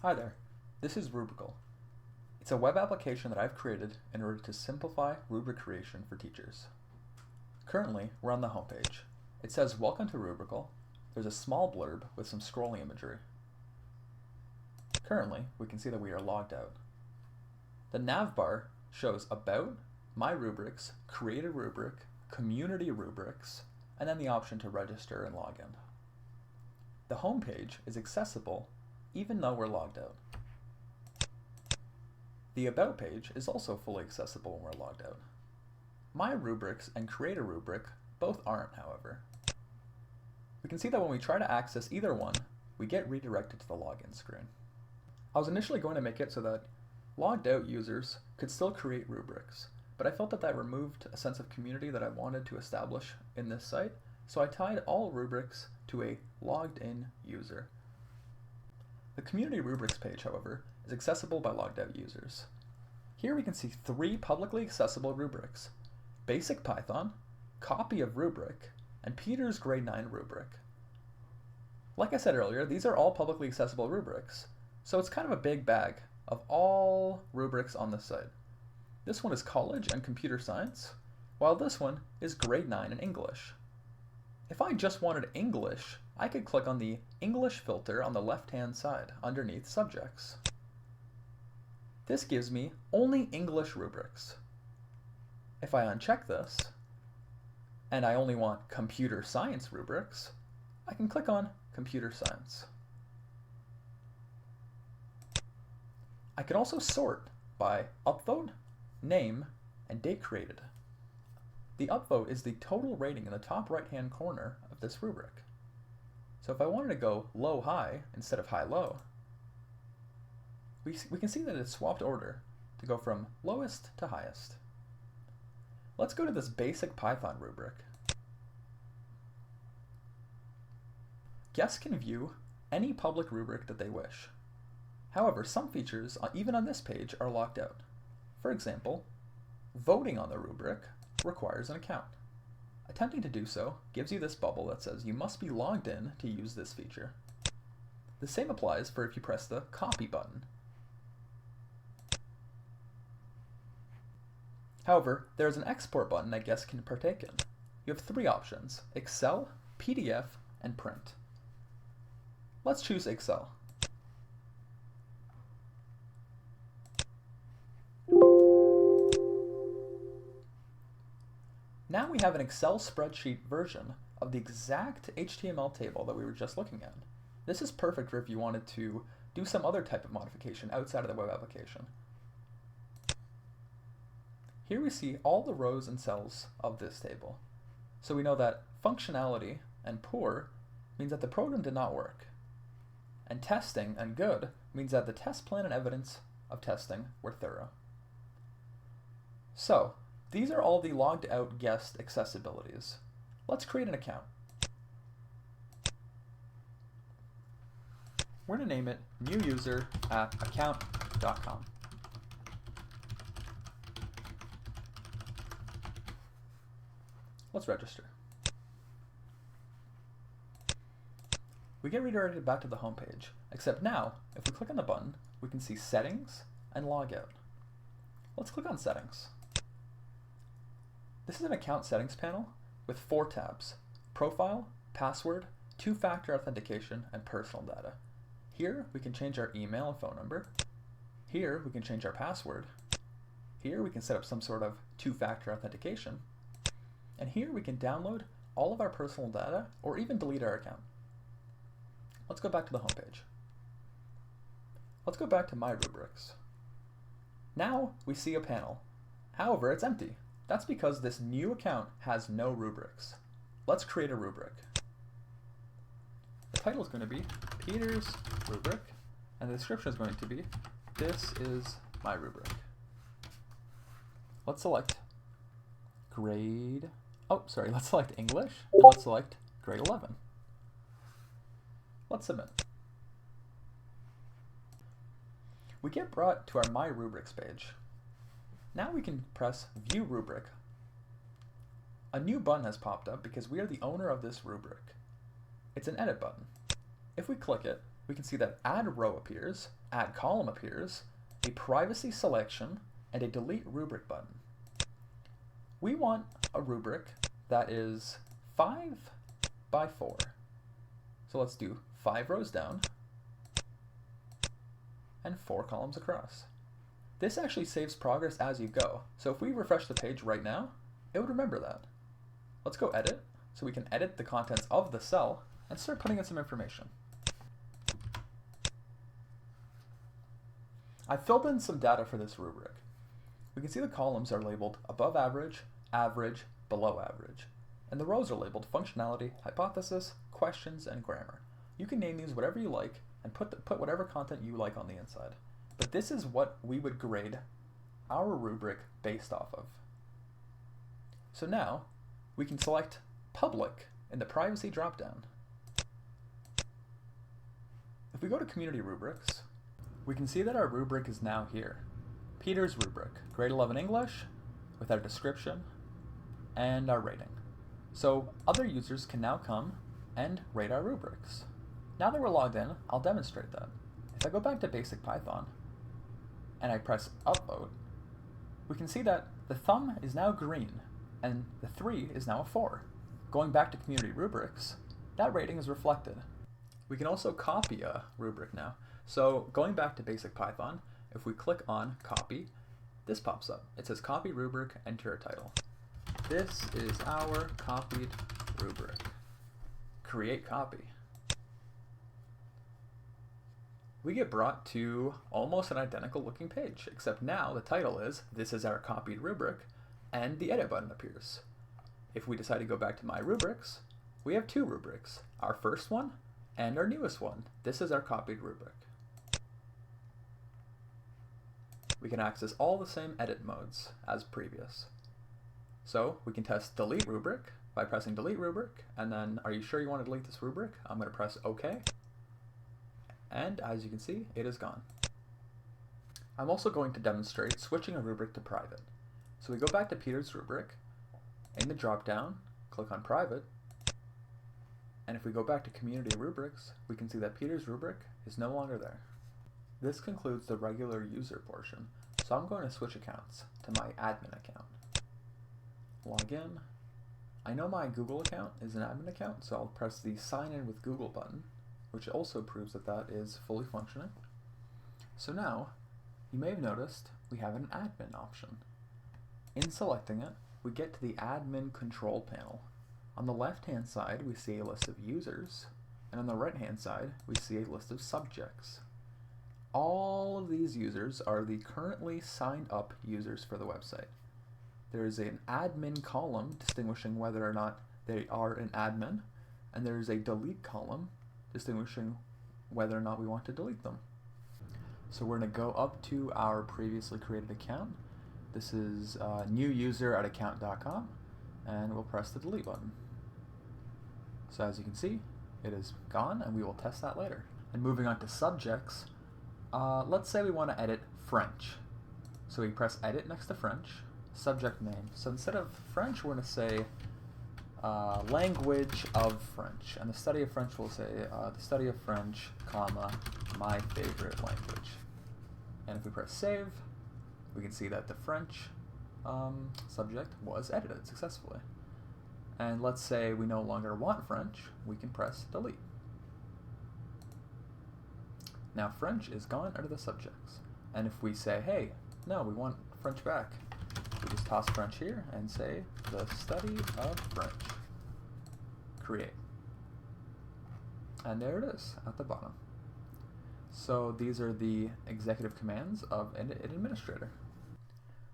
Hi there, this is Rubrical. It's a web application that I've created in order to simplify rubric creation for teachers. Currently, we're on the homepage. It says Welcome to Rubrical. There's a small blurb with some scrolling imagery. Currently, we can see that we are logged out. The nav bar shows About, My Rubrics, Create a Rubric, Community Rubrics, and then the option to register and log in. The homepage is accessible even though we're logged out. The About page is also fully accessible when we're logged out. My Rubrics and Create a Rubric both aren't, however. We can see that when we try to access either one, we get redirected to the login screen. I was initially going to make it so that logged out users could still create rubrics, but I felt that that removed a sense of community that I wanted to establish in this site, so I tied all rubrics to a logged in user. The Community Rubrics page, however, is accessible by logged out users. Here we can see 3 publicly accessible rubrics: Basic Python, Copy of Rubric, and Peter's Grade 9 rubric. Like I said earlier, these are all publicly accessible rubrics, so it's kind of a big bag of all rubrics on this site. This one is College and Computer Science, while this one is Grade 9 in English. If I just wanted English, I could click on the English filter on the left-hand side underneath Subjects. This gives me only English rubrics. If I uncheck this, and I only want Computer Science rubrics, I can click on Computer Science. I can also sort by upvote, name, and date created. The upvote is the total rating in the top right-hand corner of this rubric. So if I wanted to go low-high instead of high-low, we can see that it's swapped order to go from lowest to highest. Let's go to this Basic Python rubric. Guests can view any public rubric that they wish. However, some features, even on this page, are locked out. For example, voting on the rubric requires an account. Attempting to do so gives you this bubble that says you must be logged in to use this feature. The same applies for if you press the Copy button. However, there is an Export button that guests can partake in. You have 3 options: Excel, PDF, and Print. Let's choose Excel. Now we have an Excel spreadsheet version of the exact HTML table that we were just looking at. This is perfect for if you wanted to do some other type of modification outside of the web application. Here we see all the rows and cells of this table. So we know that functionality and poor means that the program did not work. And testing and good means that the test plan and evidence of testing were thorough. So, these are all the logged out guest accessibilities. Let's create an account. We're going to name it new user at account.com. Let's register. We get redirected back to the home page, except now, if we click on the button, we can see Settings and Logout. Let's click on Settings. This is an account settings panel with 4 tabs: Profile, Password, 2-factor authentication, and Personal data. Here we can change our email and phone number. Here we can change our password. Here we can set up some sort of 2-factor authentication. And here we can download all of our personal data or even delete our account. Let's go back to the home page. Let's go back to My Rubrics. Now we see a panel. However, it's empty. That's because this new account has no rubrics. Let's create a rubric. The title is going to be Peter's Rubric, and the description is going to be This is my rubric. Let's select let's select English, and let's select grade 11. Let's submit. We get brought to our My Rubrics page. Now we can press View Rubric. A new button has popped up because we are the owner of this rubric. It's an edit button. If we click it, we can see that add row appears, add column appears, a privacy selection, and a delete rubric button. We want a rubric that is 5 by 4. So let's do 5 rows down and 4 columns across. This actually saves progress as you go. So if we refresh the page right now, it would remember that. Let's go edit, so we can edit the contents of the cell and start putting in some information. I filled in some data for this rubric. We can see the columns are labeled above average, average, below average, and the rows are labeled functionality, hypothesis, questions, and grammar. You can name these whatever you like and put whatever content you like on the inside. But this is what we would grade our rubric based off of. So now we can select public in the privacy dropdown. If we go to community rubrics, we can see that our rubric is now here. Peter's rubric, grade 11 English, with our description and our rating. So other users can now come and rate our rubrics. Now that we're logged in, I'll demonstrate that. If I go back to basic Python and I press upvote, we can see that the thumb is now green and the 3 is now a 4. Going back to community rubrics, that rating is reflected. We can also copy a rubric now. So going back to basic Python, if we click on copy, this pops up. It says copy rubric, enter a title. This is our copied rubric. Create copy. We get brought to almost an identical looking page, except now the title is this is our copied rubric, and the edit button appears. If we decide to go back to my rubrics, we have 2 rubrics, our first one and our newest one. This is our copied rubric. We can access all the same edit modes as previous. So we can test delete rubric by pressing delete rubric, and then are you sure you want to delete this rubric? I'm going to press OK. And as you can see, it is gone. I'm also going to demonstrate switching a rubric to private. So we go back to Peter's rubric. In the dropdown, click on private. And if we go back to community rubrics, we can see that Peter's rubric is no longer there. This concludes the regular user portion. So I'm going to switch accounts to my admin account. Log in. I know my Google account is an admin account, so I'll press the sign in with Google button, which also proves that that is fully functioning. So now, you may have noticed we have an admin option. In selecting it, we get to the admin control panel. On the left-hand side, we see a list of users, and on the right-hand side, we see a list of subjects. All of these users are the currently signed up users for the website. There is an admin column distinguishing whether or not they are an admin, and there is a delete column distinguishing whether or not we want to delete them. So we're going to go up to our previously created account. This is new user at account.com, and we'll press the delete button. So as you can see, it is gone, and we will test that later. And moving on to subjects, let's say we want to edit French. So we press edit next to French, subject name. So instead of French, we're going to say language of French, and the study of French will say the study of French, comma, my favorite language. And if we press save, we can see that the French subject was edited successfully. And let's say we no longer want French, we can press delete. Now French is gone out of the subjects. And if we say, hey, no, we want French back, we just toss French here and say the study of French. Create. And there it is at the bottom. So these are the executive commands of an administrator.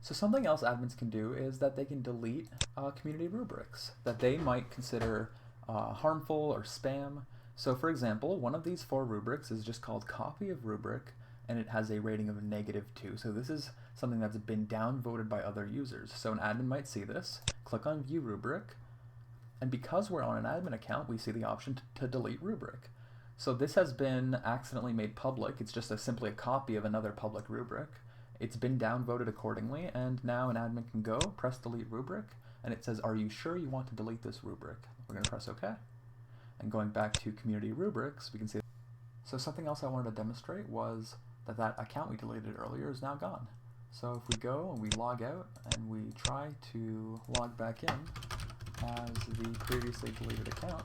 So something else admins can do is that they can delete community rubrics that they might consider harmful or spam. So for example, one of these 4 rubrics is just called copy of rubric, and it has a rating of -2. So this is something that's been downvoted by other users. So an admin might see this, click on view rubric, and because we're on an admin account, we see the option to delete rubric. So this has been accidentally made public. It's just simply a copy of another public rubric. It's been downvoted accordingly, and now an admin can go, press delete rubric, and it says, are you sure you want to delete this rubric? We're going to press OK. And going back to community rubrics, we can see. So something else I wanted to demonstrate was that that account we deleted earlier is now gone. So if we go and we log out and we try to log back in as the previously deleted account,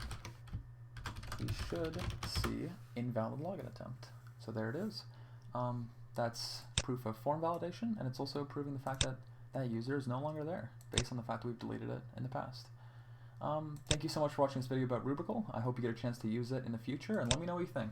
we should see invalid login attempt. So there it is. That's proof of form validation, and it's also proving the fact that that user is no longer there based on the fact that we've deleted it in the past. Thank you so much for watching this video about Rubrical. I hope you get a chance to use it in the future, and let me know what you think.